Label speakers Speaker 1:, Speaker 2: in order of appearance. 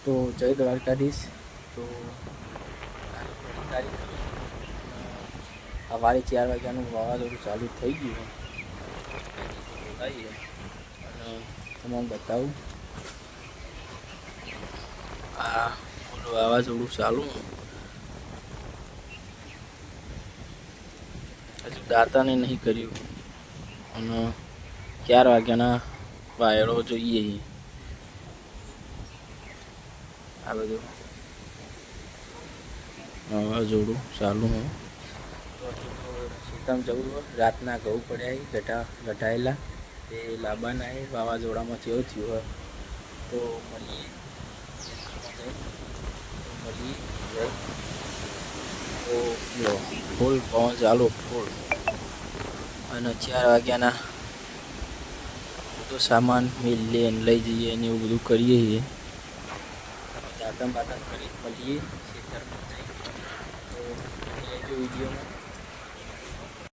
Speaker 1: તો જય દ્વારકાધીશ. તો તારીખ સવારે 4 વાગ્યાનું વાવાઝોડું ચાલુ થઈ ગયું અને તમને બતાવું આ વાવાઝોડું ચાલુ હજુ દાતાને નહીં કર્યું અને 4 વાગ્યાના વાયરો જોઈએ. આ બધું વાવાઝોડું ચાલુ હોય તો સીતમ જવું હોય. રાતના ઘઉં પડ્યા ગઢાયેલા તે લાંબાના એ વાવાઝોડામાં જેવું થયું હોય તો મળીએ તો જો ફૂલ પવન ચાલુ ફૂલ અને 4 વાગ્યાના બધો સામાન મિલીએ લઈ જઈએ ને એવું બધું કરીએ છીએ. દાતમ બાતમ કરી મળીએ ખેતરમાં જઈ તો વિડીયોમાં